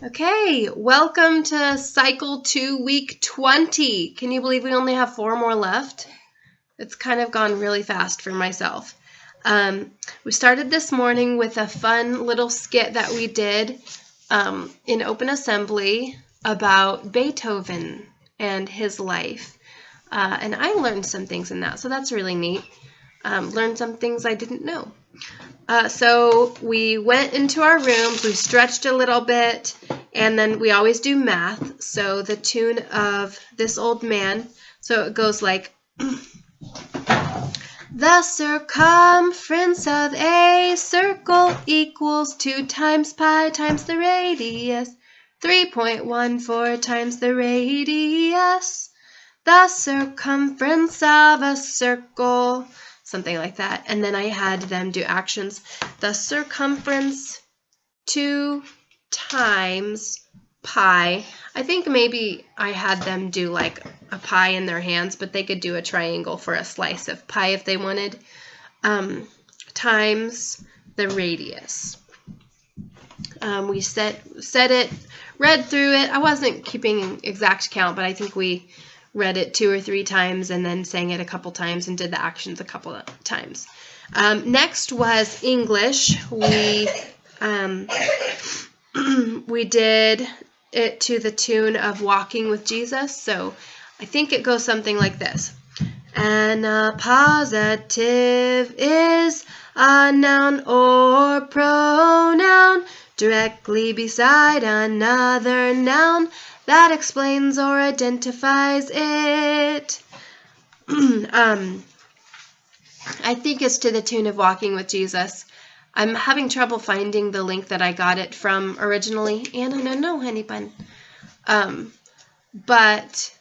Okay, welcome to Cycle 2, Week 20. Can you believe we only have 4 more left? It's kind of gone really fast for myself. We started this morning with a fun little skit that we did in open assembly about Beethoven and his life. And I learned some things in that, so that's really neat. Learned some things I didn't know. So we went into our rooms, we stretched a little bit, and then we always do math. So the tune of This Old Man, so it goes like, the circumference of a circle equals 2 times pi times the radius, 3.14 times the radius. The circumference of a circle, something like that. And then I had them do actions. The circumference 2 times pi. I think maybe I had them do like a pie in their hands, but they could do a triangle for a slice of pie if they wanted, times the radius. We said it, read through it. I wasn't keeping exact count, but I think we read it 2 or 3 times and then sang it a couple times and did the actions a couple of times. Next was English. We did it to the tune of Walking with Jesus. So I think it goes something like this. An appositive is a noun or pronoun directly beside another noun that explains or identifies it. I think it's to the tune of Walking with Jesus. I'm having trouble finding the link that I got it from originally. Anna, no, honey bun. But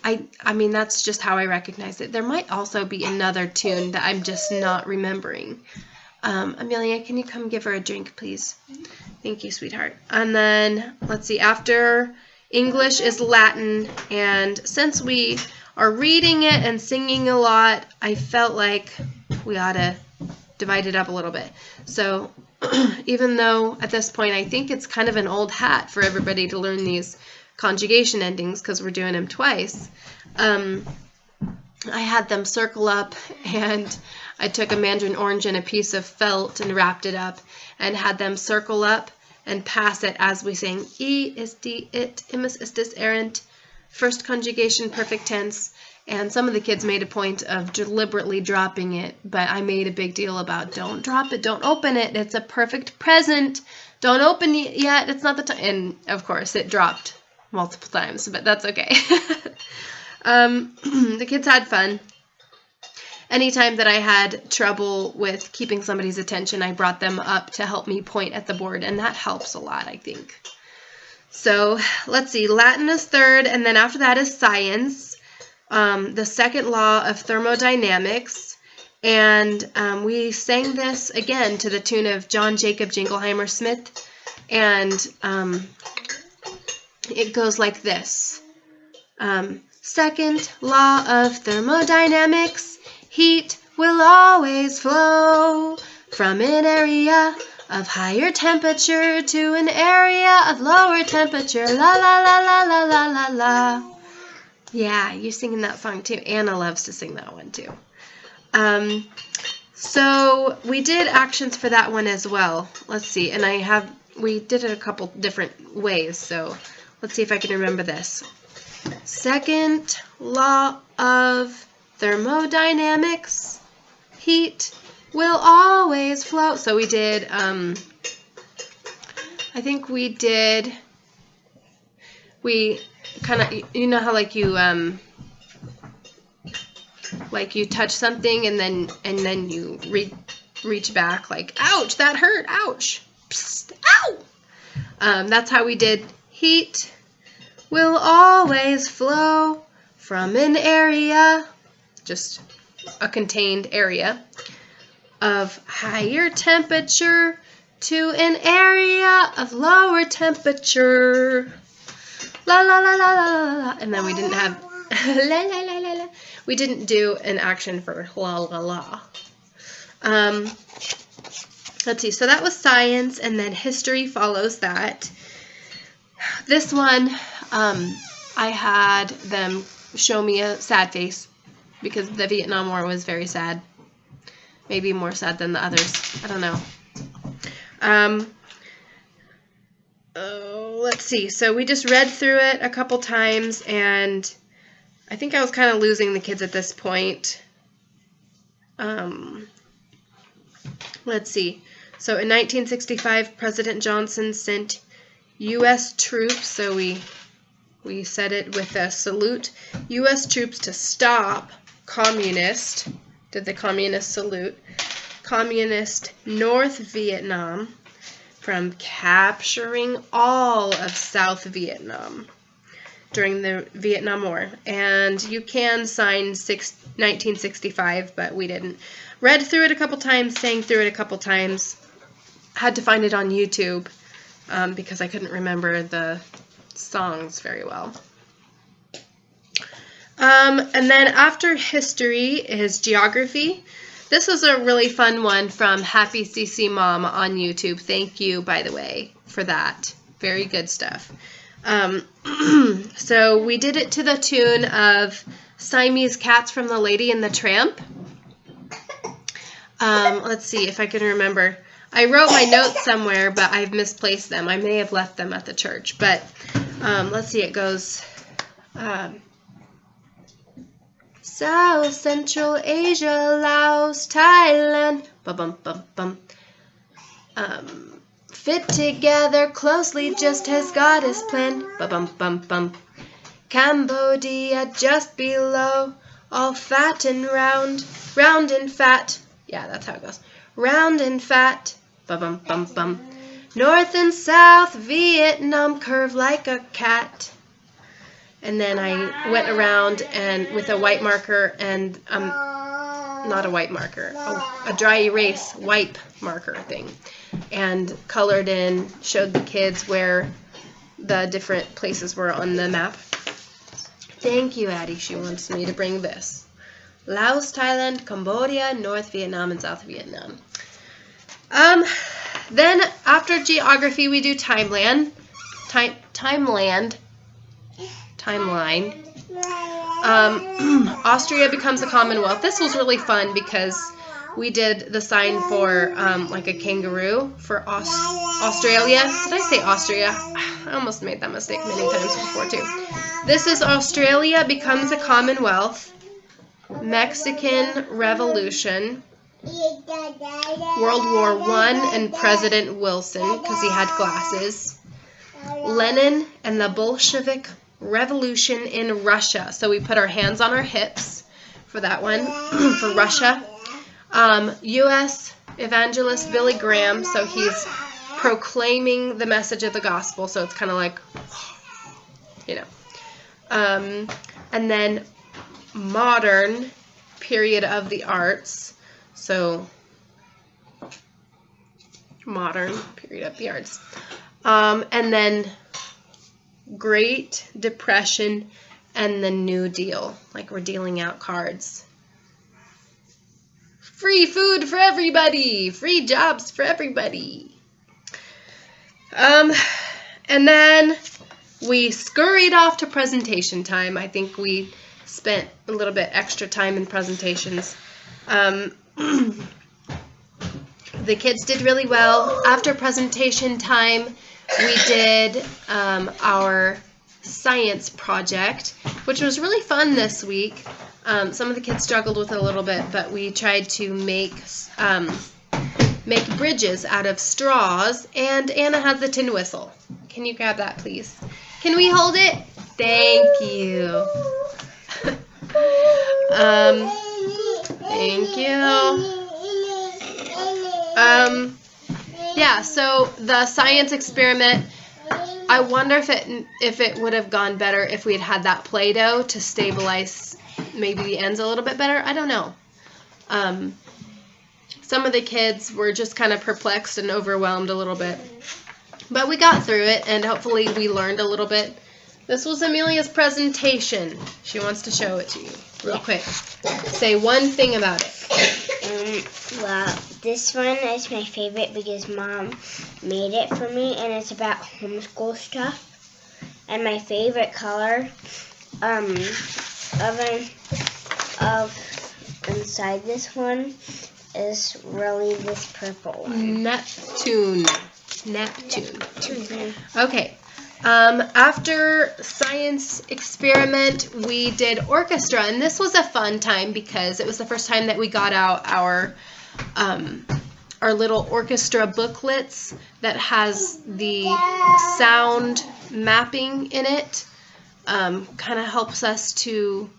I mean, that's just how I recognize it. There might also be another tune that I'm just not remembering. Amelia, can you come give her a drink, please? Thank you, sweetheart. And then, let's see, after English is Latin, and since we are reading it and singing a lot, I felt like we ought to divide it up a little bit. So even though at this point I think it's kind of an old hat for everybody to learn these conjugation endings because we're doing them twice, I had them circle up, and I took a mandarin orange and a piece of felt and wrapped it up and had them circle up and pass it as we sang ist, it, imus, istis, errant, first conjugation, perfect tense. And some of the kids made a point of deliberately dropping it, but I made a big deal about don't drop it, don't open it, it's a perfect present, don't open it yet, it's not the time. And of course it dropped multiple times, but that's okay. The kids had fun. Anytime that I had trouble with keeping somebody's attention, I brought them up to help me point at the board, and that helps a lot, I think. So let's see, Latin is third, and then after that is science, the second law of thermodynamics, and we sang this again to the tune of John Jacob Jingleheimer Smith, and it goes like this. Second law of thermodynamics, heat will always flow from an area of higher temperature to an area of lower temperature. La la la la la la la la. Yeah, you're singing that song too. Anna loves to sing that one too. So we did actions for that one as well. Let's see, and we did it a couple different ways, so let's see if I can remember this. Second law of thermodynamics, heat will always flow. So we did, I think we kind of, you know how like you touch something and then you reach back like, ouch, that hurt, ouch, psst, ow. That's how we did heat will always flow from an area, just a contained area, of higher temperature to an area of lower temperature. La la la la la la la. And then we didn't have la la la la la. We didn't do an action for la la la. Let's see. So that was science, and then history follows that. This one, I had them show me a sad face because the Vietnam War was very sad. Maybe more sad than the others. I don't know. Let's see. So we just read through it a couple times, and I think I was kind of losing the kids at this point. Let's see. So in 1965, President Johnson sent U.S. troops, so we said it with a salute, U.S. troops to stop did the communist salute, communist North Vietnam from capturing all of South Vietnam during the Vietnam War. And you can sign 1965, but we didn't. Read through it a couple times, sang through it a couple times. Had to find it on YouTube because I couldn't remember the songs very well. And then after history is geography. This was a really fun one from Happy CC Mom on YouTube. Thank you, by the way, for that. Very good stuff. So we did it to the tune of Siamese Cats from the Lady and the Tramp. Let's see if I can remember. I wrote my notes somewhere, but I've misplaced them. I may have left them at the church. But let's see, it goes... South Central Asia, Laos, Thailand, bum. Fit together closely just as God has planned, bum. Cambodia just below, all fat and round and fat. Yeah, that's how it goes. Round and fat, bum. North and South Vietnam curve like a cat. And then I went around and with a white marker and not a white marker, a dry erase wipe marker thing, and colored in, showed the kids where the different places were on the map. Thank you, Addie. She wants me to bring this. Laos, Thailand, Cambodia, North Vietnam, and South Vietnam. Then after geography, we do timeline. Austria becomes a Commonwealth. This was really fun because we did the sign for like a kangaroo for Australia. Did I say Austria? I almost made that mistake many times before too. This is Australia becomes a Commonwealth. Mexican Revolution. World War I and President Wilson because he had glasses. Lenin and the Bolshevik Revolution in Russia. So we put our hands on our hips for that one, for Russia. U.S. evangelist Billy Graham, so he's proclaiming the message of the gospel, so it's kind of like, you know. And then modern period of the arts, so modern period of the arts. And then Great Depression and the New Deal, like we're dealing out cards. Free food for everybody, free jobs for everybody. And then we scurried off to presentation time. I think we spent a little bit extra time in presentations. The kids did really well. After presentation time, we did our science project, which was really fun this week. Some of the kids struggled with it a little bit, but we tried to make bridges out of straws, and Anna has the tin whistle. Can you grab that, please? Can we hold it? Thank you. Thank you. Yeah, so the science experiment, I wonder if it would have gone better if we had had that Play-Doh to stabilize maybe the ends a little bit better. I don't know. Some of the kids were just kind of perplexed and overwhelmed a little bit. But we got through it, and hopefully we learned a little bit. This was Amelia's presentation. She wants to show it to you real quick. Say one thing about it. Well, this one is my favorite because Mom made it for me, and it's about homeschool stuff. And my favorite color of inside this one is really this purple one. Neptune. Okay. After science experiment, we did orchestra, and this was a fun time because it was the first time that we got out our little orchestra booklets that has the sound mapping in it. Kind of helps us to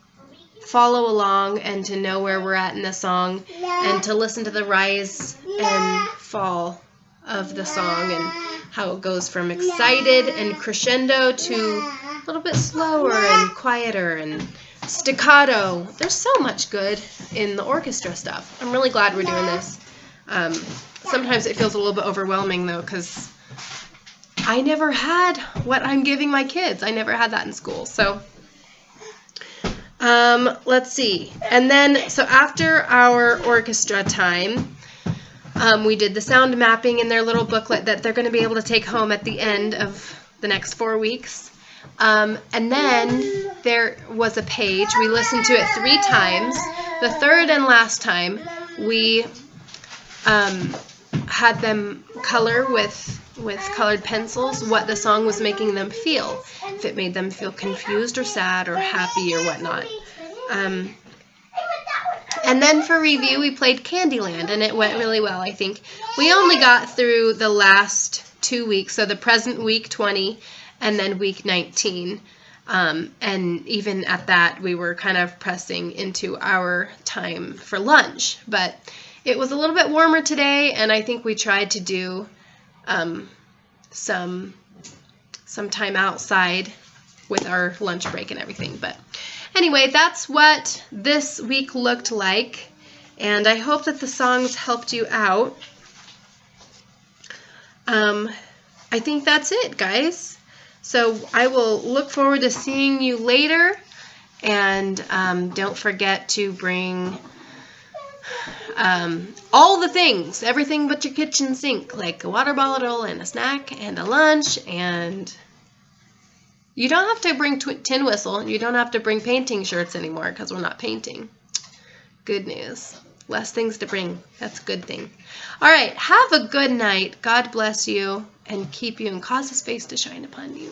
follow along and to know where we're at in the song and to listen to the rise and fall of the song and how it goes from excited and crescendo to a little bit slower and quieter and staccato. There's so much good in the orchestra stuff. I'm really glad we're doing this. Sometimes it feels a little bit overwhelming though, because I never had what I'm giving my kids. I never had that in school. So let's see. And then, so after our orchestra time, we did the sound mapping in their little booklet that they're going to be able to take home at the end of the next 4 weeks. And then there was a page. We listened to it 3 times. The third and last time, we had them color with colored pencils what the song was making them feel. If it made them feel confused or sad or happy or whatnot. And then for review, we played Candyland, and it went really well, I think. We only got through the last 2 weeks, so the present week 20 and then week 19. And even at that, we were kind of pressing into our time for lunch. But it was a little bit warmer today, and I think we tried to do some time outside with our lunch break and everything. But anyway, that's what this week looked like, and I hope that the songs helped you out. I think that's it, guys. So I will look forward to seeing you later, and don't forget to bring all the things, everything but your kitchen sink, like a water bottle and a snack and a lunch, and you don't have to bring tin whistle. You don't have to bring painting shirts anymore because we're not painting. Good news. Less things to bring. That's a good thing. All right. Have a good night. God bless you and keep you and cause His face to shine upon you.